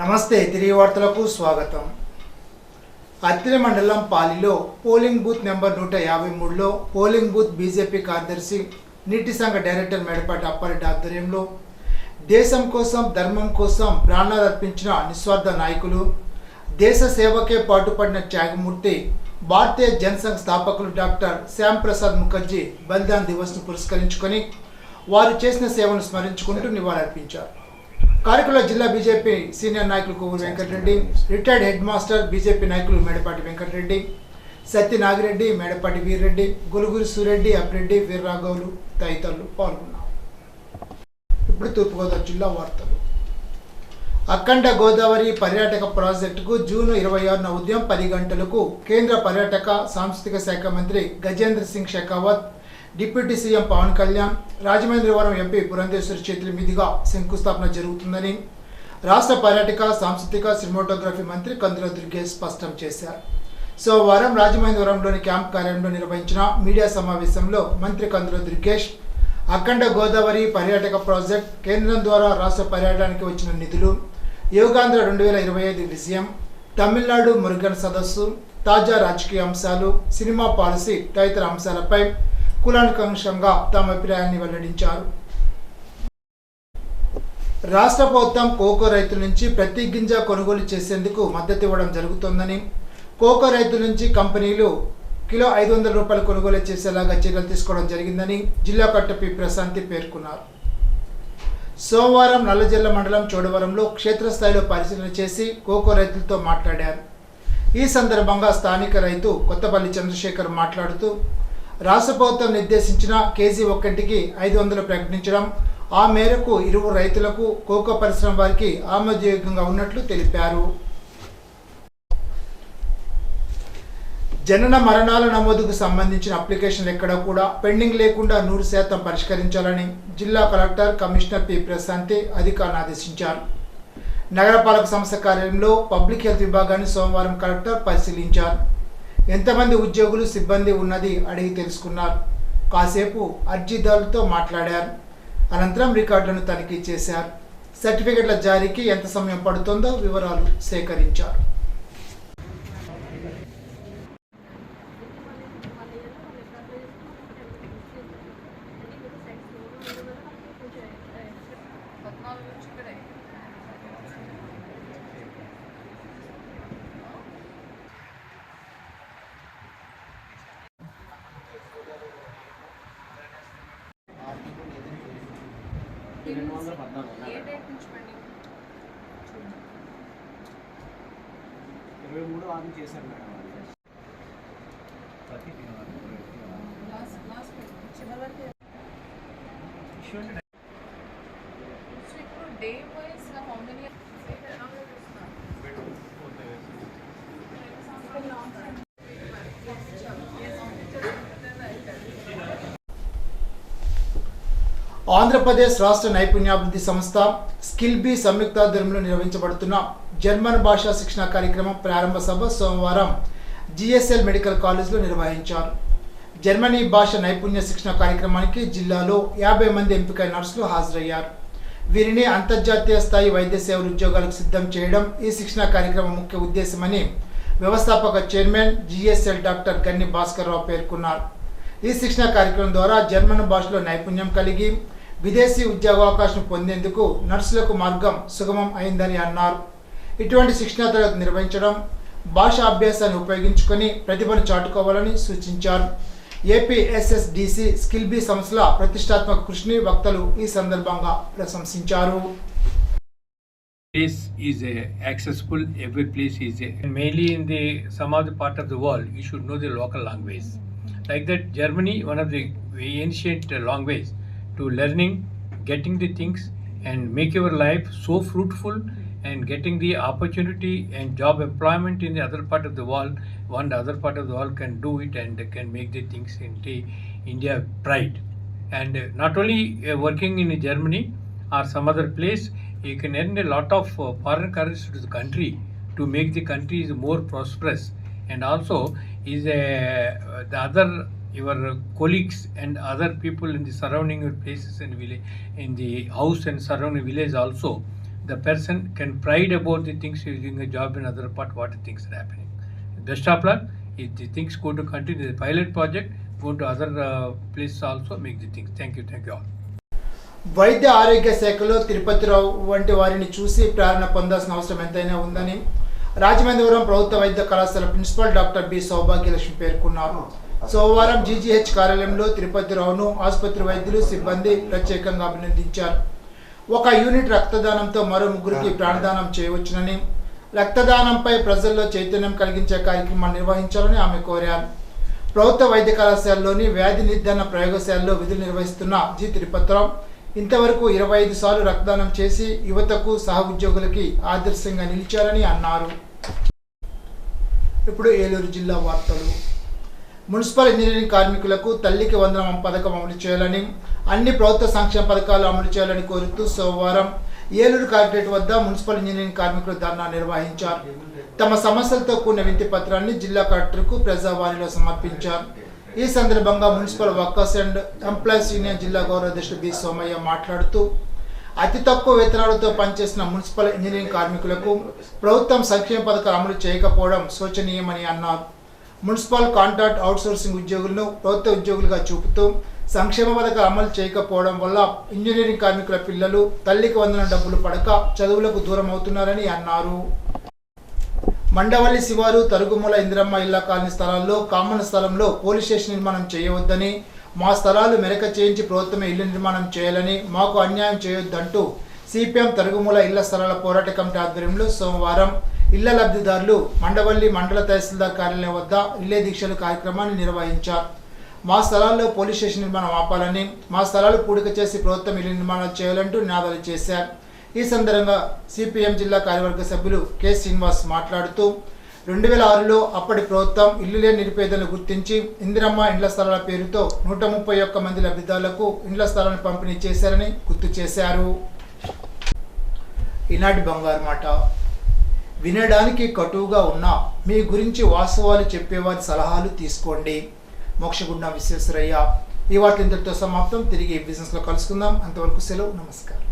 నమస్తే తిరిగి వార్తలకు స్వాగతం. అత్తిలి మండలం పాలిలో పోలింగ్ బూత్ నెంబర్ 153లో పోలింగ్ బూత్ బీజేపీ కార్యదర్శి నీటి సంఘ డైరెక్టర్ మేడపాటి అప్పారెడ్డి ఆధ్వర్యంలో దేశం కోసం ధర్మం కోసం ప్రాణాలు అర్పించిన నిస్వార్థ నాయకులు, దేశ సేవకే పాటుపడిన త్యాగమూర్తి భారతీయ జనసంఘ్ స్థాపకులు డాక్టర్ శ్యామ్ ప్రసాద్ ముఖర్జీ బలిదాన్ దివస్ను పురస్కరించుకొని వారు చేసిన సేవను స్మరించుకుంటూ నివాళులర్పించారు. కార్యక్రమంలో జిల్లా బీజేపీ సీనియర్ నాయకులు Kovvuru Venkatareddy, retired head master BJP నాయకులు మేడపాటి వెంకటరెడ్డి, సత్య నాగిరెడ్డి, మేడపాటి వీర్రెడ్డి, గులుగురు సూరెడ్డి, అప్రెడ్డి, వీర్రాఘవులు తదితరులు పాల్గొన్నారు. ఇప్పుడు తూర్పుగోదావరి జిల్లా వార్తలు. అఖండ గోదావరి పర్యాటక ప్రాజెక్టుకు జూన్ 26న ఉదయం 10 గంటలకు కేంద్ర పర్యాటక సాంస్కృతిక శాఖ మంత్రి Gajendra Singh Shekhawat, deputy CM Pawan Kalyan, Rajamahendravaram MP Purandeswari చేతుల మీదుగా శంకుస్థాపన జరుగుతుందని రాష్ట్ర పర్యాటక సాంస్కృతిక సినిమాటోగ్రఫీ మంత్రి కందుల దుర్గేష్ స్పష్టం చేశారు. సోమవారం రాజమహేంద్రవరంలోని క్యాంప్ కార్యాలయంలో నిర్వహించిన మీడియా సమావేశంలో మంత్రి కందుల దుర్గేష్ అఖండ గోదావరి పర్యాటక ప్రాజెక్ట్, కేంద్రం ద్వారా రాష్ట్ర పర్యాటకానికి వచ్చిన నిధులు, యోగాంధ్ర 2025 విజయం, తమిళనాడు మురుగన్ సదస్సు, తాజా రాజకీయ అంశాలు, సినిమా పాలసీ తదితర అంశాలపై కూలంకషంగా తమ అభిప్రాయాన్ని వెల్లడించారు. రాష్ట్ర ప్రభుత్వం కోకో రైతుల నుంచి ప్రతి గింజ కొనుగోలు చేసేందుకు మద్దతు ఇవ్వడం జరుగుతోందని, కోకో రైతుల నుంచి కంపెనీలు కిలో 500 రూపాయలు కొనుగోలు చేసేలాగా చర్యలు తీసుకోవడం జరిగిందని జిల్లా కలెక్టర్ పి ప్రశాంతి పేర్కొన్నారు. సోమవారం నల్లజర్ల మండలం చోడవరంలో క్షేత్రస్థాయిలో పరిశీలన చేసి కోకో రైతులతో మాట్లాడారు. ఈ సందర్భంగా స్థానిక రైతు కొత్తపల్లి చంద్రశేఖర్ మాట్లాడుతూ రాష్ట్ర ప్రభుత్వం నిర్దేశించిన కేజీ ఒక్కటికి 500 ప్రకటించడం, ఆ మేరకు ఇరువురు రైతులకు కోకో పరిశ్రమ వారికి ఆమోదయోగ్యంగా ఉన్నట్లు తెలిపారు. జనన మరణాల నమోదుకు సంబంధించిన అప్లికేషన్లు ఎక్కడా కూడా పెండింగ్ లేకుండా 100% పరిష్కరించాలని జిల్లా కలెక్టర్, కమిషనర్ పి ప్రశాంతి అధికారులను ఆదేశించారు. నగరపాలక సంస్థ కార్యాలయంలో పబ్లిక్ హెల్త్ విభాగాన్ని సోమవారం కలెక్టర్ పరిశీలించారు. ఎంతమంది ఉద్యోగులు, సిబ్బంది ఉన్నది అడిగి తెలుసుకున్నారు. కాసేపు అర్జీదారులతో మాట్లాడారు. అనంతరం రికార్డులను తనిఖీ చేశారు. సర్టిఫికెట్ల జారీకి ఎంత సమయం పడుతుందో వివరాలు సేకరించారు. చేశారు మేడం. ఆంధ్రప్రదేశ్ రాష్ట్ర నైపుణ్యాభివృద్ధి సంస్థ స్కిల్ బీ సంయుక్తాధ్వర్యంలో నిర్వహించబడుతున్న జర్మన్ భాషా శిక్షణ కార్యక్రమం ప్రారంభ సభ సోమవారం జిఎస్ఎల్ మెడికల్ కాలేజ్లో నిర్వహించారు. జర్మనీ భాష నైపుణ్య శిక్షణ కార్యక్రమానికి జిల్లాలో 50 మంది ఎంపికైన నర్సులు హాజరయ్యారు. వీరిని అంతర్జాతీయ స్థాయి వైద్య సేవల ఉద్యోగాలకు సిద్ధం చేయడం ఈ శిక్షణ కార్యక్రమం ముఖ్య ఉద్దేశమని వ్యవస్థాపక చైర్మన్ జిఎస్ఎల్ డాక్టర్ గన్ని భాస్కర్ రావు పేర్కొన్నారు. ఈ శిక్షణ కార్యక్రమం ద్వారా జర్మన్ భాషలో నైపుణ్యం కలిగి విదేశీ ఉద్యోగావకాశం పొందేందుకు నర్సులకు మార్గం సుగమం అయిందని అన్నారు. ఇటువంటి శిక్షణ తరగతి నిర్వహించడం, భాషా అభ్యాసాన్ని ఉపయోగించుకొని ప్రతిభను చాటుకోవాలని సూచించారు. ఏపీఎస్ఎస్డిసి స్కిల్ బీ సంస్థల ప్రతిష్టాత్మక కృషిని వక్తలు ఈ సందర్భంగా ప్రశంసించారు. Place is accessible, every place is mainly in the some of the part of the world you should know the local language. Like that, Germany, one of the ancient language to learning, getting the things and make your life so fruitful and getting the opportunity and job employment in the other part of the world. One other part of the world can do it and can make the things in India pride. And not only working in Germany or some other place, you can earn a lot of foreign currency to the country to make the country more prosperous. And also is the other your colleagues and other people in the surrounding places and village, in the house and surrounding village also, the person can pride about the things he is doing a job in other part, what things are happening. Best of luck. If the things go to continue the pilot project, go to other places also, make the things. Thank you all. వైద్య ఆరోగ్య శాఖలో తిరుపతిరావు వంటి వారిని చూసి ప్రేరణ పొందాల్సిన అవసరం ఎంతైనా ఉందని రాజమహేంద్రవరం ప్రభుత్వ వైద్య కళాశాల ప్రిన్సిపల్ డాక్టర్ బి సౌభాగ్యలక్ష్మి పేర్కొన్నారు. సోమవారం జీజీహెచ్ కార్యాలయంలో తిరుపతిరావును ఆసుపత్రి వైద్యులు సిబ్బంది ప్రత్యేకంగా అభినందించారు. ఒక యూనిట్ రక్తదానంతో మరో ముగ్గురికి ప్రాణదానం చేయవచ్చునని, రక్తదానంపై ప్రజల్లో చైతన్యం కలిగించే కార్యక్రమాలు నిర్వహించాలని ఆమె కోరారు. ప్రభుత్వ వైద్య కళాశాలలోని వ్యాధి నిర్ధారణ ప్రయోగశాలలో విధులు నిర్వహిస్తున్న జి తిరుపతిరావు ఇంతవరకు 25 సార్లు రక్తదానం చేసి యువతకు సహ ఉద్యోగులకి ఆదర్శంగా నిలిచారని అన్నారు. ఇప్పుడు ఏలూరు జిల్లా వార్తలు. మున్సిపల్ ఇంజనీరింగ్ కార్మికులకు తల్లికి వందనం పథకం అమలు చేయాలని, అన్ని ప్రభుత్వ సంక్షేమ పథకాలు అమలు చేయాలని కోరుతూ సోమవారం ఏలూరు కలెక్టరేట్ వద్ద మున్సిపల్ ఇంజనీరింగ్ కార్మికులు ధర్నా నిర్వహించారు. తమ సమస్యలతో కూడిన వినతి పత్రాన్ని జిల్లా కలెక్టర్కు ప్రజావాణిలో సమర్పించారు. ఈ సందర్భంగా municipal workers and employees union జిల్లా గౌరవ అధ్యక్షుడు బి సోమయ్య మాట్లాడుతూ అతి తక్కువ వేతనాలతో పనిచేసిన మున్సిపల్ ఇంజనీరింగ్ కార్మికులకు ప్రభుత్వం సంక్షేమ పథకాలు అమలు చేయకపోవడం శోచనీయమని అన్నారు. మున్సిపల్ కాంట్రాక్ట్ అవుట్సోర్సింగ్ ఉద్యోగులను ప్రభుత్వ ఉద్యోగులుగా చూపుతూ సంక్షేమ పథకాలు అమలు చేయకపోవడం వల్ల ఇంజనీరింగ్ కార్మికుల పిల్లలు తల్లికి వందనం డబ్బులు పడక చదువులకు దూరం అవుతున్నారని అన్నారు. మండవల్లి శివారు తరుగుమూల ఇందిరమ్మ ఇళ్ల కాలనీ స్థలాల్లో కామన్ స్థలంలో పోలీస్ స్టేషన్ నిర్మాణం చేయవద్దని, మా స్థలాలు మెరక చేయించి ప్రభుత్వమే ఇల్లు నిర్మాణం చేయాలని, మాకు అన్యాయం చేయొద్దంటూ సిపిఎం తరుగుమూల ఇళ్ల స్థలాల పోరాట కమిటీ ఆధ్వర్యంలో సోమవారం ఇళ్ల లబ్ధిదారులు మండవల్లి మండల తహసీల్దార్ కార్యాలయం వద్ద రిలే దీక్షలు కార్యక్రమాన్ని నిర్వహించారు. మా స్థలాల్లో పోలీస్ స్టేషన్ నిర్మాణం ఆపాలని, మా స్థలాలు పూడిక చేసి ప్రభుత్వం ఇల్లు నిర్మాణాలు చేయాలంటూ నినాదాలు చేశారు. ఈ సందర్భంగా సిపిఎం జిల్లా కార్యవర్గ సభ్యులు కె శ్రీనివాస్ మాట్లాడుతూ 2006లో అప్పటి ప్రభుత్వం ఇల్లు లేని నిరుపేదలను గుర్తించి ఇందిరమ్మ ఇండ్ల స్థలాల పేరుతో 131 మంది లబ్ధిదారులకు ఇండ్ల స్థలాలను పంపిణీ చేశారని గుర్తు చేశారు. ఈనాటి బంగారు మాట. వినడానికి కటువుగా ఉన్న మీ గురించి వాస్తవాలు చెప్పేవారి సలహాలు తీసుకోండి. మోక్షగుండం విశ్వేశ్వరయ్య. ఈ వార్తలు ఇంతటితో సమాప్తం. తిరిగి బిజినెస్లో కలుసుకుందాం. అంతవరకు సెలవు. నమస్కారం.